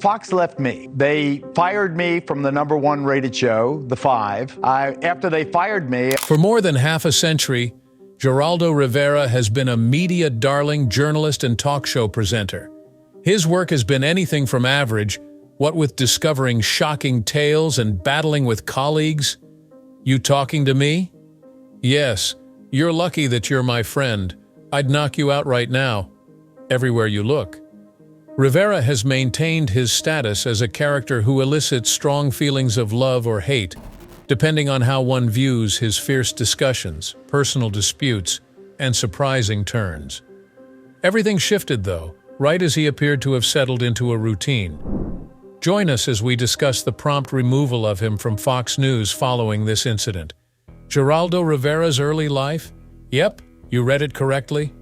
Fox left me. They fired me from the #1 rated show, The Five. After they fired me... For more than half a century, Geraldo Rivera has been a media darling, journalist, and talk show presenter. His work has been anything from average, what with discovering shocking tales and battling with colleagues. You talking to me? Yes, you're lucky that you're my friend. I'd knock you out right now, everywhere you look. Rivera has maintained his status as a character who elicits strong feelings of love or hate, depending on how one views his fierce discussions, personal disputes, and surprising turns. Everything shifted, though, right as he appeared to have settled into a routine. Join us as we discuss the prompt removal of him from Fox News following this incident. Geraldo Rivera's early life? Yep, you read it correctly.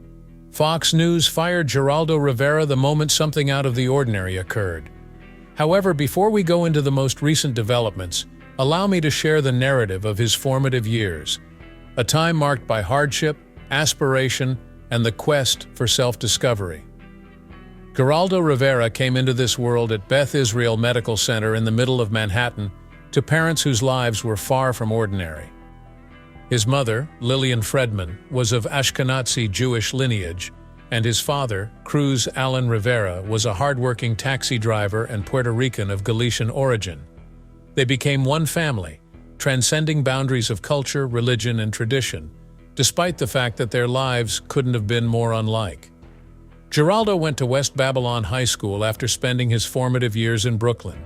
Fox News fired Geraldo Rivera the moment something out of the ordinary occurred. However, before we go into the most recent developments, allow me to share the narrative of his formative years, a time marked by hardship, aspiration, and the quest for self-discovery. Geraldo Rivera came into this world at Beth Israel Medical Center in the middle of Manhattan to parents whose lives were far from ordinary. His mother, Lillian Fredman, was of Ashkenazi Jewish lineage, and his father, Cruz Alan Rivera, was a hardworking taxi driver and Puerto Rican of Galician origin. They became one family, transcending boundaries of culture, religion, and tradition, despite the fact that their lives couldn't have been more unlike. Geraldo went to West Babylon High School after spending his formative years in Brooklyn.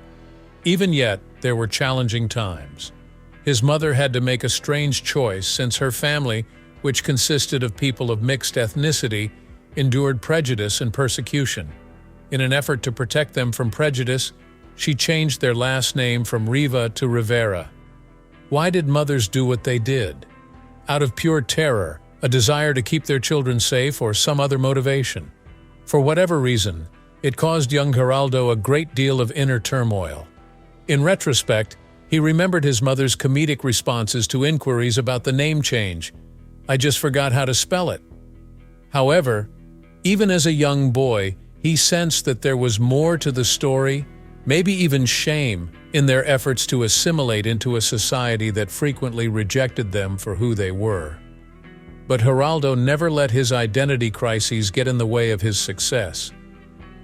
Even yet, there were challenging times. His mother had to make a strange choice since her family, which consisted of people of mixed ethnicity, endured prejudice and persecution. In an effort to protect them from prejudice, she changed their last name from Riva to Rivera. Why did mothers do what they did? Out of pure terror, a desire to keep their children safe, or some other motivation? For whatever reason, it caused young Geraldo a great deal of inner turmoil. In retrospect, he remembered his mother's comedic responses to inquiries about the name change. "I just forgot how to spell it." However, even as a young boy, he sensed that there was more to the story, maybe even shame, in their efforts to assimilate into a society that frequently rejected them for who they were. But Geraldo never let his identity crises get in the way of his success.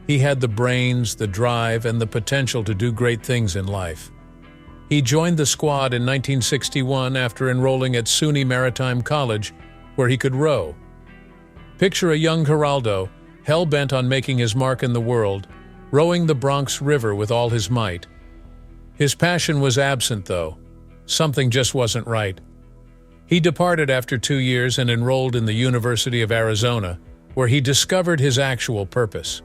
He had the brains, the drive, and the potential to do great things in life. He joined the squad in 1961 after enrolling at SUNY Maritime College, where he could row. Picture a young Geraldo, hell-bent on making his mark in the world, rowing the Bronx River with all his might. His passion was absent, though. Something just wasn't right. He departed after 2 years and enrolled in the University of Arizona, where he discovered his actual purpose.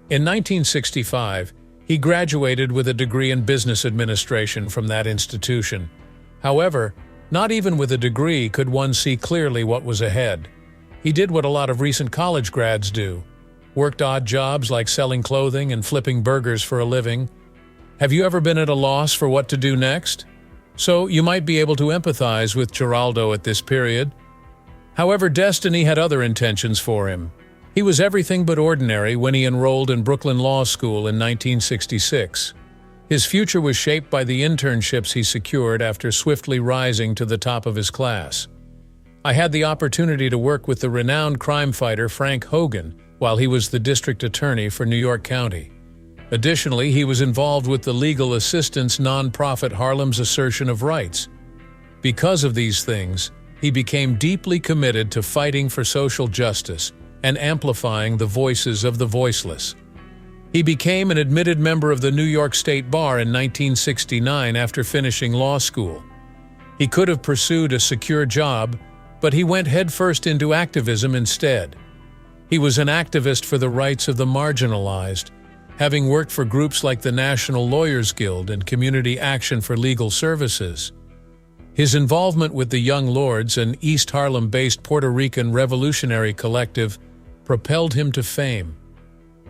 In 1965, he graduated with a degree in business administration from that institution. However, not even with a degree could one see clearly what was ahead. He did what a lot of recent college grads do: worked odd jobs like selling clothing and flipping burgers for a living. Have you ever been at a loss for what to do next? So you might be able to empathize with Geraldo at this period. However, destiny had other intentions for him. He was everything but ordinary when he enrolled in Brooklyn Law School in 1966. His future was shaped by the internships he secured after swiftly rising to the top of his class. I had the opportunity to work with the renowned crime fighter Frank Hogan while he was the district attorney for New York County. Additionally, he was involved with the legal assistance nonprofit Harlem's Assertion of Rights. Because of these things, he became deeply committed to fighting for social justice and amplifying the voices of the voiceless. He became an admitted member of the New York State Bar in 1969 after finishing law school. He could have pursued a secure job, but he went headfirst into activism instead. He was an activist for the rights of the marginalized, having worked for groups like the National Lawyers Guild and Community Action for Legal Services. His involvement with the Young Lords, an East Harlem-based Puerto Rican revolutionary collective, propelled him to fame.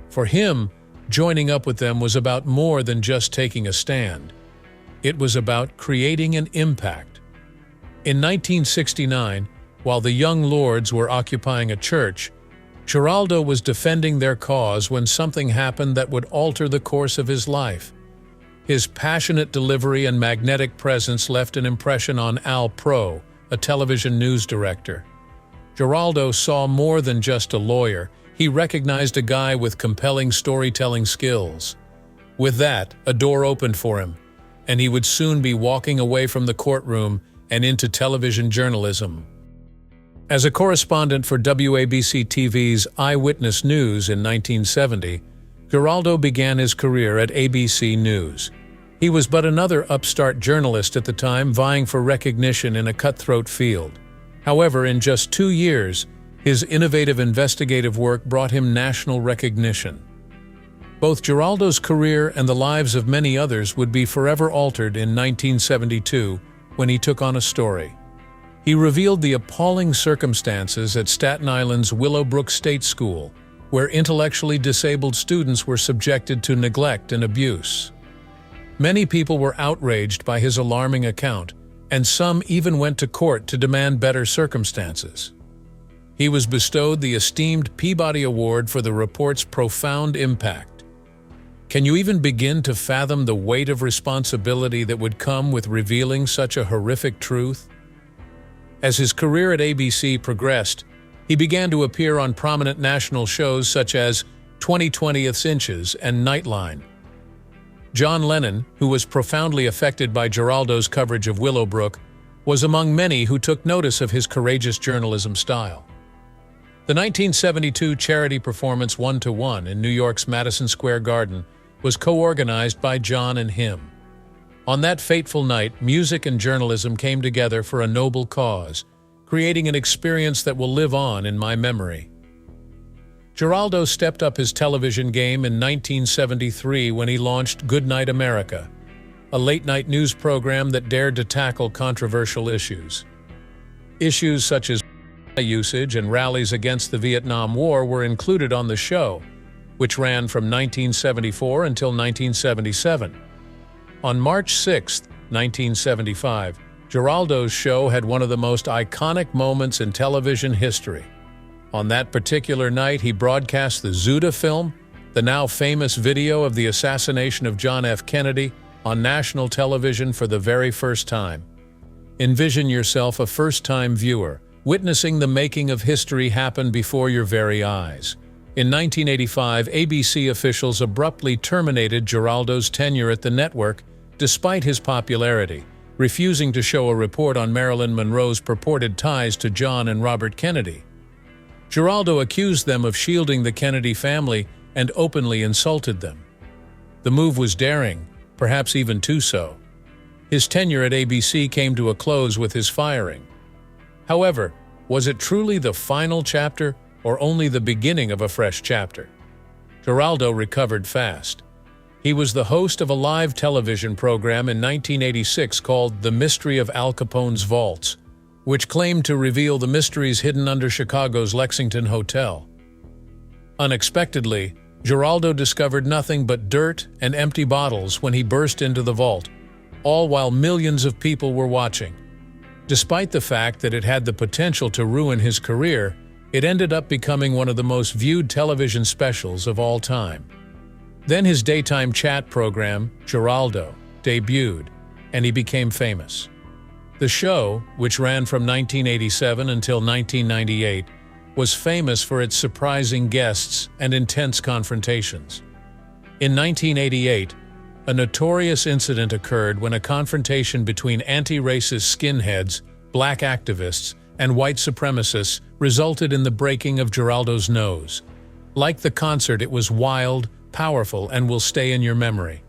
For him, joining up with them was about more than just taking a stand. It was about creating an impact. In 1969, while the Young Lords were occupying a church, Geraldo was defending their cause when something happened that would alter the course of his life. His passionate delivery and magnetic presence left an impression on Al Pro, a television news director. Geraldo saw more than just a lawyer. He recognized a guy with compelling storytelling skills. With that, a door opened for him, and he would soon be walking away from the courtroom and into television journalism. As a correspondent for WABC-TV's Eyewitness News in 1970, Geraldo began his career at ABC News. He was but another upstart journalist at the time, vying for recognition in a cutthroat field. However, in just 2 years, his innovative investigative work brought him national recognition. Both Geraldo's career and the lives of many others would be forever altered in 1972 when he took on a story. He revealed the appalling circumstances at Staten Island's Willowbrook State School, where intellectually disabled students were subjected to neglect and abuse. Many people were outraged by his alarming account, and some even went to court to demand better circumstances. He was bestowed the esteemed Peabody Award for the report's profound impact. Can you even begin to fathom the weight of responsibility that would come with revealing such a horrific truth? As his career at ABC progressed, he began to appear on prominent national shows such as 20/20 Inches and Nightline. John Lennon, who was profoundly affected by Geraldo's coverage of Willowbrook, was among many who took notice of his courageous journalism style. The 1972 charity performance 1-to-1 in New York's Madison Square Garden was co-organized by John and him. On that fateful night, music and journalism came together for a noble cause, creating an experience that will live on in my memory. Geraldo stepped up his television game in 1973 when he launched Good Night America, a late-night news program that dared to tackle controversial issues. Issues such as usage and rallies against the Vietnam War were included on the show, which ran from 1974 until 1977. On March 6, 1975, Geraldo's show had one of the most iconic moments in television history. On that particular night, he broadcast the Zuda film, the now famous video of the assassination of John F. Kennedy, on national television for the very first time. Envision yourself a first-time viewer, witnessing the making of history happen before your very eyes. In 1985, ABC officials abruptly terminated Geraldo's tenure at the network despite his popularity, refusing to show a report on Marilyn Monroe's purported ties to John and Robert Kennedy. Geraldo accused them of shielding the Kennedy family and openly insulted them. The move was daring, perhaps even too so. His tenure at ABC came to a close with his firing. However, was it truly the final chapter or only the beginning of a fresh chapter? Geraldo recovered fast. He was the host of a live television program in 1986 called The Mystery of Al Capone's Vaults, which claimed to reveal the mysteries hidden under Chicago's Lexington Hotel. Unexpectedly, Geraldo discovered nothing but dirt and empty bottles when he burst into the vault, all while millions of people were watching. Despite the fact that it had the potential to ruin his career, it ended up becoming one of the most viewed television specials of all time. Then his daytime chat program, Geraldo, debuted, and he became famous. The show, which ran from 1987 until 1998, was famous for its surprising guests and intense confrontations. In 1988, a notorious incident occurred when a confrontation between anti-racist skinheads, black activists, and white supremacists resulted in the breaking of Geraldo's nose. Like the concert, it was wild, powerful, and will stay in your memory.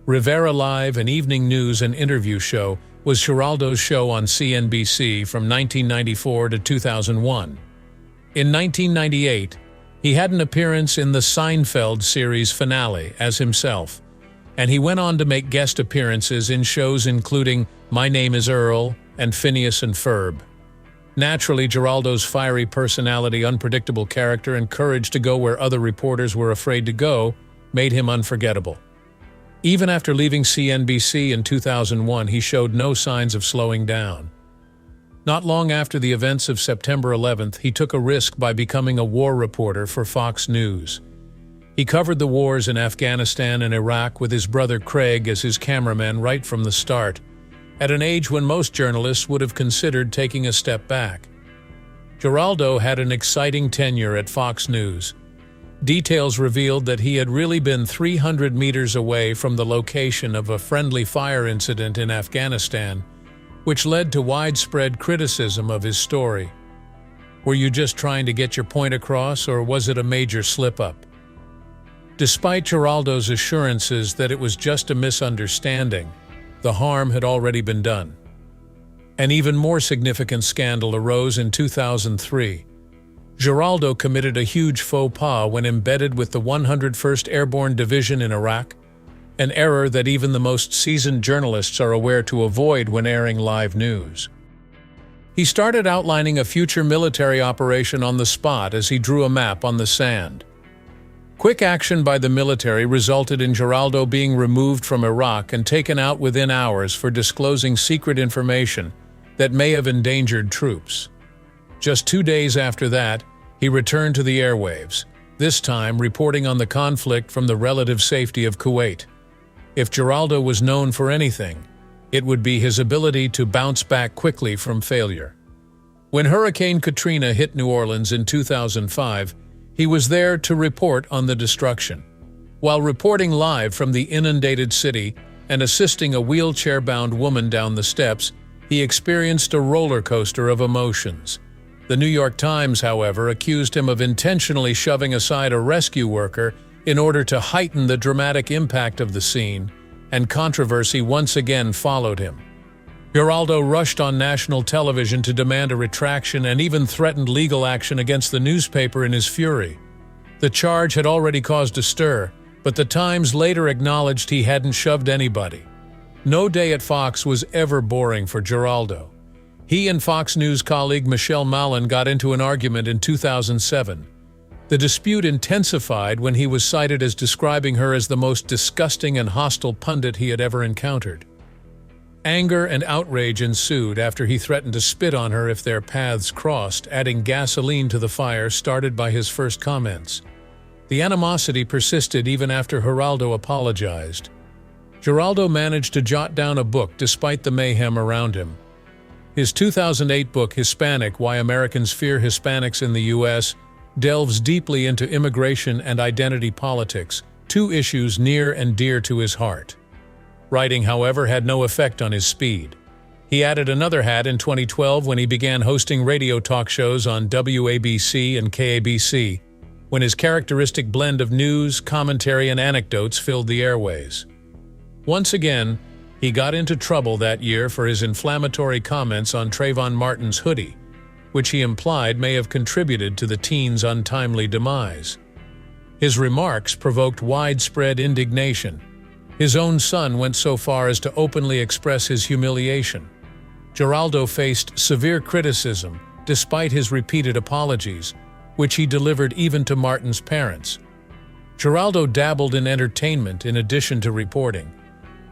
Rivera Live, an evening news and interview show, was Geraldo's show on CNBC from 1994 to 2001. In 1998, he had an appearance in the Seinfeld series finale as himself, and he went on to make guest appearances in shows including My Name is Earl and Phineas and Ferb. Naturally, Geraldo's fiery personality, unpredictable character, and courage to go where other reporters were afraid to go made him unforgettable. Even after leaving CNBC in 2001, he showed no signs of slowing down. Not long after the events of September 11th, he took a risk by becoming a war reporter for Fox News. He covered the wars in Afghanistan and Iraq with his brother Craig as his cameraman right from the start, at an age when most journalists would have considered taking a step back. Geraldo had an exciting tenure at Fox News. Details revealed that he had really been 300 meters away from the location of a friendly fire incident in Afghanistan, which led to widespread criticism of his story. Were you just trying to get your point across, or was it a major slip-up? Despite Geraldo's assurances that it was just a misunderstanding, the harm had already been done. An even more significant scandal arose in 2003. Geraldo committed a huge faux pas when embedded with the 101st Airborne Division in Iraq, an error that even the most seasoned journalists are aware to avoid when airing live news. He started outlining a future military operation on the spot as he drew a map on the sand. Quick action by the military resulted in Geraldo being removed from Iraq and taken out within hours for disclosing secret information that may have endangered troops. Just 2 days after that, he returned to the airwaves, this time reporting on the conflict from the relative safety of Kuwait. If Geraldo was known for anything, it would be his ability to bounce back quickly from failure. When Hurricane Katrina hit New Orleans in 2005, he was there to report on the destruction. While reporting live from the inundated city and assisting a wheelchair-bound woman down the steps, he experienced a roller coaster of emotions. The New York Times, however, accused him of intentionally shoving aside a rescue worker in order to heighten the dramatic impact of the scene, and controversy once again followed him. Geraldo rushed on national television to demand a retraction and even threatened legal action against the newspaper in his fury. The charge had already caused a stir, but the Times later acknowledged he hadn't shoved anybody. No day at Fox was ever boring for Geraldo. He and Fox News colleague Michelle Mallon got into an argument in 2007. The dispute intensified when he was cited as describing her as the most disgusting and hostile pundit he had ever encountered. Anger and outrage ensued after he threatened to spit on her if their paths crossed, adding gasoline to the fire started by his first comments. The animosity persisted even after Geraldo apologized. Geraldo managed to jot down a book despite the mayhem around him. His 2008 book, Hispanic: Why Americans Fear Hispanics in the U.S., delves deeply into immigration and identity politics, two issues near and dear to his heart. Writing, however, had no effect on his speed. He added another hat in 2012 when he began hosting radio talk shows on WABC and KABC, when his characteristic blend of news, commentary, and anecdotes filled the airways. Once again, he got into trouble that year for his inflammatory comments on Trayvon Martin's hoodie, which he implied may have contributed to the teen's untimely demise. His remarks provoked widespread indignation. His own son went so far as to openly express his humiliation. Geraldo faced severe criticism despite his repeated apologies, which he delivered even to Martin's parents. Geraldo dabbled in entertainment in addition to reporting.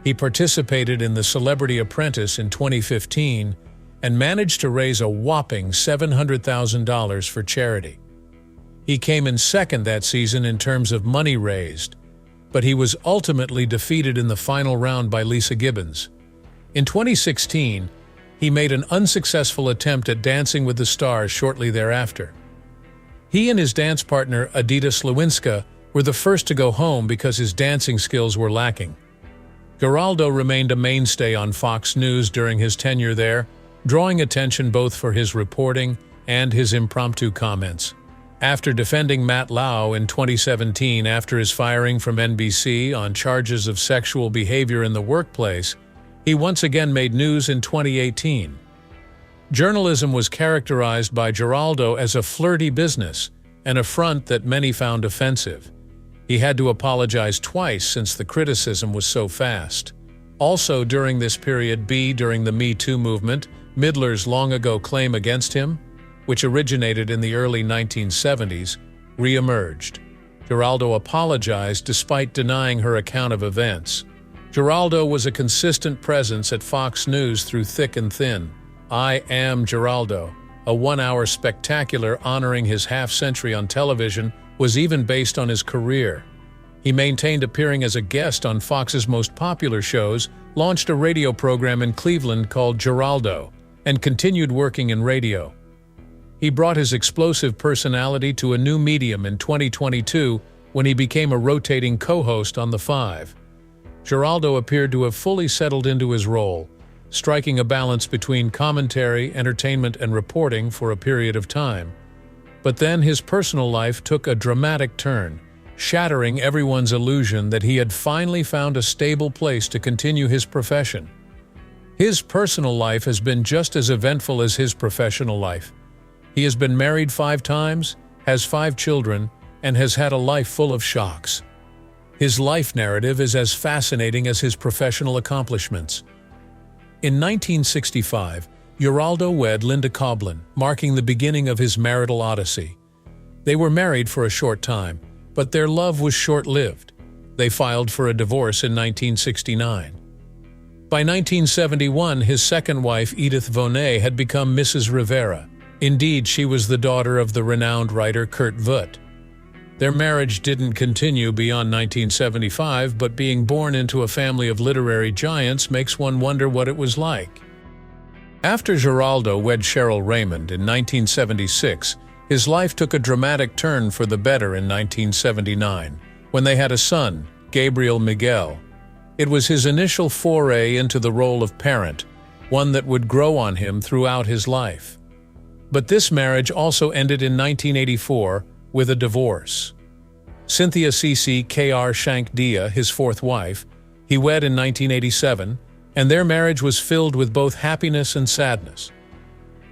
He participated in The Celebrity Apprentice in 2015 and managed to raise a whopping $700,000 for charity. He came in second that season in terms of money raised, but he was ultimately defeated in the final round by Lisa Gibbons. In 2016, he made an unsuccessful attempt at Dancing with the Stars shortly thereafter. He and his dance partner, Adita Slawinska, were the first to go home because his dancing skills were lacking. Geraldo remained a mainstay on Fox News during his tenure there, drawing attention both for his reporting and his impromptu comments. After defending Matt Lauer in 2017 after his firing from NBC on charges of sexual behavior in the workplace, he once again made news in 2018. Journalism was characterized by Geraldo as a flirty business, an affront that many found offensive. He had to apologize twice since the criticism was so fast. Also during this period, during the Me Too movement, Midler's long-ago claim against him, which originated in the early 1970s, re-emerged. Geraldo apologized despite denying her account of events. Geraldo was a consistent presence at Fox News through thick and thin, I Am Geraldo, a one-hour spectacular honoring his half-century on television, was even based on his career. He maintained appearing as a guest on Fox's most popular shows, launched a radio program in Cleveland called Geraldo, and continued working in radio. He brought his explosive personality to a new medium in 2022 when he became a rotating co-host on The Five. Geraldo appeared to have fully settled into his role, striking a balance between commentary, entertainment, and reporting for a period of time. But then his personal life took a dramatic turn, shattering everyone's illusion that he had finally found a stable place to continue his profession. His personal life has been just as eventful as his professional life. He has been married 5 times, has 5 children, and has had a life full of shocks. His life narrative is as fascinating as his professional accomplishments. In 1965, Geraldo wed Linda Coblin, marking the beginning of his marital odyssey. They were married for a short time, but their love was short-lived. They filed for a divorce in 1969. By 1971, his second wife, Edith Vonay, had become Mrs. Rivera. Indeed, she was the daughter of the renowned writer Kurt Vogt. Their marriage didn't continue beyond 1975, but being born into a family of literary giants makes one wonder what it was like. After Geraldo wed Cheryl Raymond in 1976, his life took a dramatic turn for the better in 1979, when they had a son, Gabriel Miguel. It was his initial foray into the role of parent, one that would grow on him throughout his life. But this marriage also ended in 1984 with a divorce. Cynthia Cece K.R. Shank-Dia, his fourth wife, he wed in 1987, and their marriage was filled with both happiness and sadness.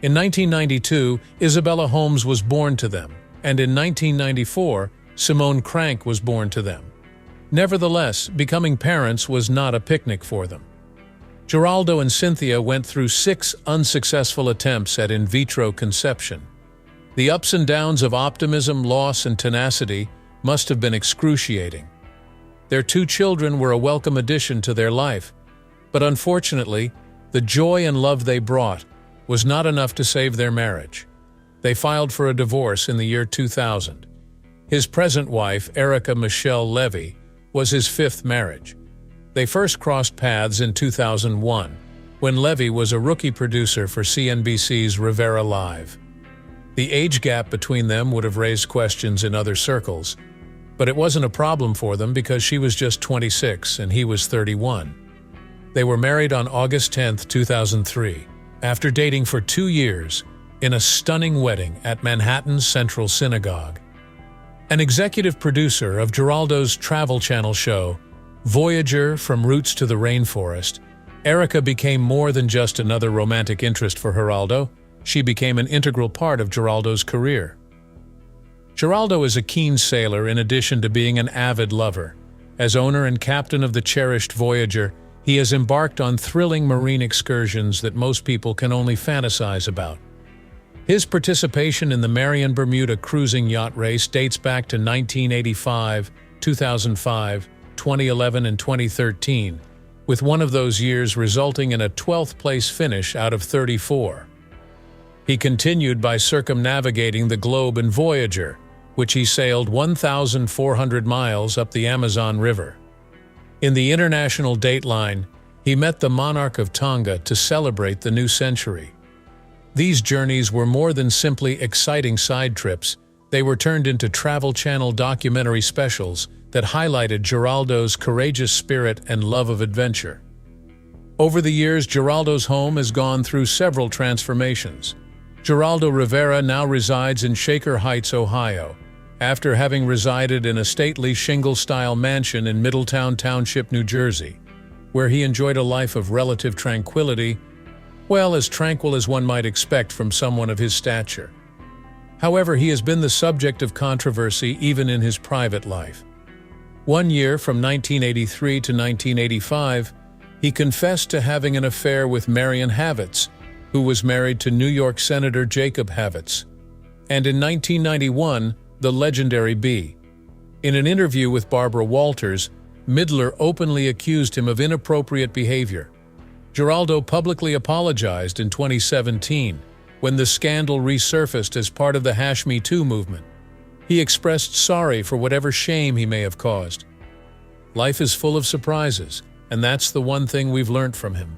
In 1992, Isabella Holmes was born to them, and in 1994, Simone Crank was born to them. Nevertheless, becoming parents was not a picnic for them. Geraldo and Cynthia went through 6 unsuccessful attempts at in vitro conception. The ups and downs of optimism, loss, and tenacity must have been excruciating. Their 2 children were a welcome addition to their life, but unfortunately, the joy and love they brought was not enough to save their marriage. They filed for a divorce in the year 2000. His present wife, Erica Michelle Levy, was his 5th marriage. They first crossed paths in 2001, when Levy was a rookie producer for CNBC's Rivera Live. The age gap between them would have raised questions in other circles, but it wasn't a problem for them because she was just 26 and he was 31. They were married on August 10, 2003, after dating for 2 years in a stunning wedding at Manhattan's Central Synagogue. An executive producer of Geraldo's Travel Channel show, Voyager: From Roots to the Rainforest, Erica became more than just another romantic interest for Geraldo. She became an integral part of Geraldo's career. Geraldo is a keen sailor in addition to being an avid lover. As owner and captain of the cherished Voyager, he has embarked on thrilling marine excursions that most people can only fantasize about. His participation in the Marion Bermuda cruising yacht race dates back to 1985, 2005, 2011, and 2013, with one of those years resulting in a 12th place finish out of 34. He continued by circumnavigating the globe in Voyager, which he sailed 1,400 miles up the Amazon River. In the international dateline, he met the monarch of Tonga to celebrate the new century. These journeys were more than simply exciting side trips. They were turned into Travel Channel documentary specials that highlighted Geraldo's courageous spirit and love of adventure. Over the years, Geraldo's home has gone through several transformations. Geraldo Rivera now resides in Shaker Heights, Ohio, after having resided in a stately shingle-style mansion in Middletown Township, New Jersey, where he enjoyed a life of relative tranquility, well, as tranquil as one might expect from someone of his stature. However, he has been the subject of controversy even in his private life. One year, from 1983 to 1985, he confessed to having an affair with Marion Havitz, who was married to New York Senator Jacob Havitz, and in 1991, the legendary B. In an interview with Barbara Walters, Midler openly accused him of inappropriate behavior. Geraldo publicly apologized in 2017 when the scandal resurfaced as part of the Me Too movement. He expressed sorry for whatever shame he may have caused. Life is full of surprises, and that's the one thing we've learned from him.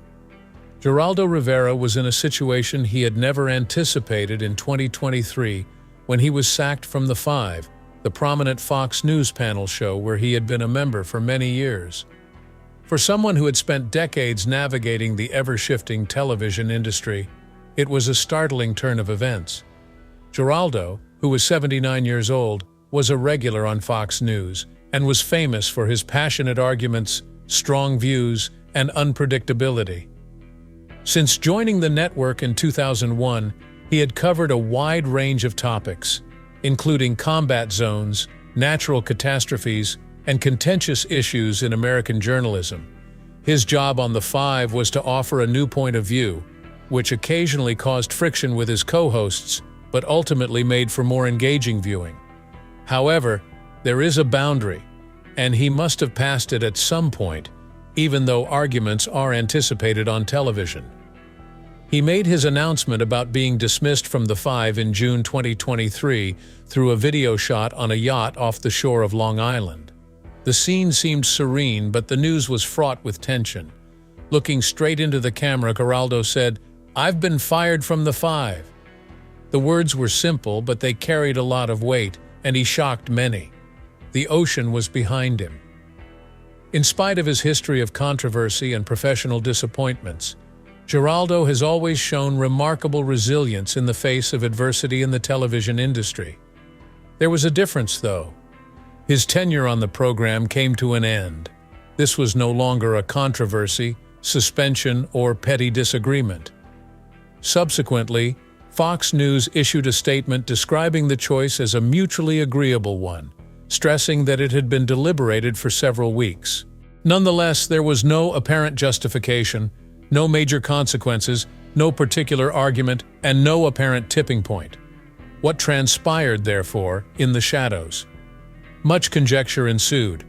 Geraldo Rivera was in a situation he had never anticipated in 2023 when he was sacked from The Five, the prominent Fox News panel show where he had been a member for many years. For someone who had spent decades navigating the ever-shifting television industry, it was a startling turn of events. Geraldo, who was 79 years old, was a regular on Fox News and was famous for his passionate arguments, strong views, and unpredictability. Since joining the network in 2001, he had covered a wide range of topics, including combat zones, natural catastrophes, and contentious issues in American journalism. His job on The Five was to offer a new point of view, which occasionally caused friction with his co-hosts, but ultimately made for more engaging viewing. However, there is a boundary, and he must have passed it at some point, even though arguments are anticipated on television. He made his announcement about being dismissed from The Five in June 2023 through a video shot on a yacht off the shore of Long Island. The scene seemed serene, but the news was fraught with tension. Looking straight into the camera, Geraldo said, "I've been fired from The Five." The words were simple, but they carried a lot of weight, and he shocked many. The ocean was behind him. In spite of his history of controversy and professional disappointments, Geraldo has always shown remarkable resilience in the face of adversity in the television industry. There was a difference, though. His tenure on the program came to an end. This was no longer a controversy, suspension, or petty disagreement. Subsequently, Fox News issued a statement describing the choice as a mutually agreeable one, stressing that it had been deliberated for several weeks. Nonetheless, there was no apparent justification, no major consequences, no particular argument, and no apparent tipping point. What transpired, therefore, in the shadows? Much conjecture ensued.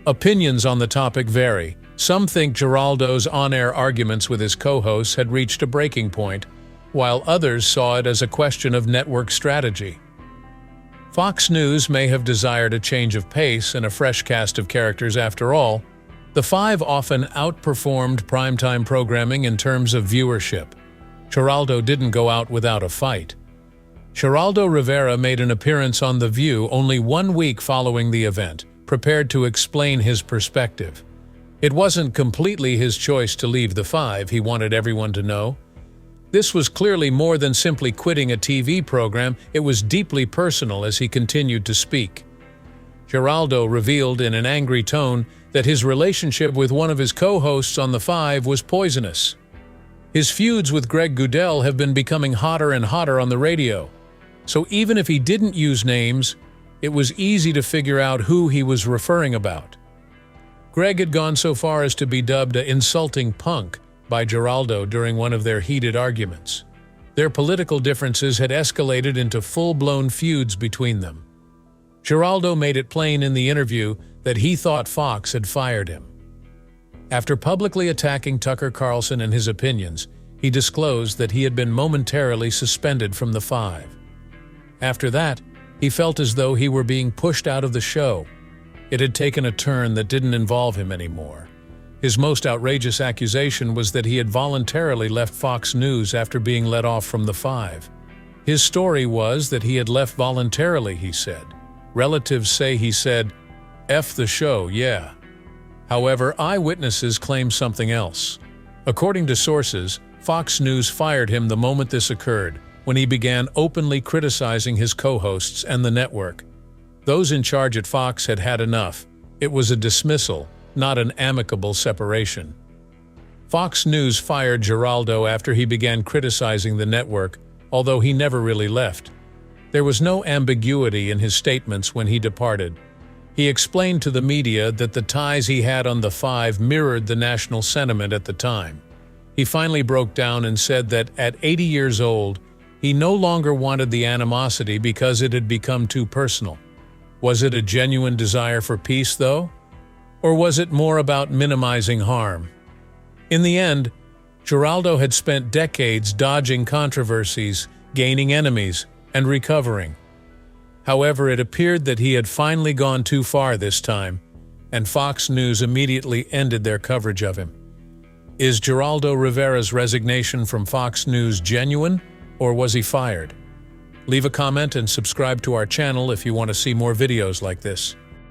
Opinions on the topic vary. Some think Geraldo's on-air arguments with his co-hosts had reached a breaking point, while others saw it as a question of network strategy. Fox News may have desired a change of pace and a fresh cast of characters after all. The Five often outperformed primetime programming in terms of viewership. Geraldo didn't go out without a fight. Geraldo Rivera made an appearance on The View only 1 week following the event, prepared to explain his perspective. It wasn't completely his choice to leave The Five, he wanted everyone to know. This was clearly more than simply quitting a TV program, it was deeply personal as he continued to speak. Geraldo revealed in an angry tone that his relationship with one of his co-hosts on The Five was poisonous. His feuds with Greg Goodell have been becoming hotter and hotter on the radio. So even if he didn't use names, it was easy to figure out who he was referring about. Greg had gone so far as to be dubbed an insulting punk by Geraldo during one of their heated arguments. Their political differences had escalated into full-blown feuds between them. Geraldo made it plain in the interview that he thought Fox had fired him. After publicly attacking Tucker Carlson and his opinions, he disclosed that he had been momentarily suspended from The Five. After that, he felt as though he were being pushed out of the show. It had taken a turn that didn't involve him anymore. His most outrageous accusation was that he had voluntarily left Fox News after being let off from The Five. His story was that he had left voluntarily, he said. Relatives say he said, "F the show, yeah." However, eyewitnesses claim something else. According to sources, Fox News fired him the moment this occurred, when he began openly criticizing his co-hosts and the network. Those in charge at Fox had had enough. It was a dismissal, not an amicable separation. Fox News fired Geraldo after he began criticizing the network, although he never really left. There was no ambiguity in his statements when he departed. He explained to the media that the ties he had on The Five mirrored the national sentiment at the time. He finally broke down and said that at 80 years old, he no longer wanted the animosity because it had become too personal. Was it a genuine desire for peace, though? Or was it more about minimizing harm? In the end, Geraldo had spent decades dodging controversies, gaining enemies, and recovering. However, it appeared that he had finally gone too far this time, and Fox News immediately ended their coverage of him. Is Geraldo Rivera's resignation from Fox News genuine, or was he fired? Leave a comment and subscribe to our channel if you want to see more videos like this.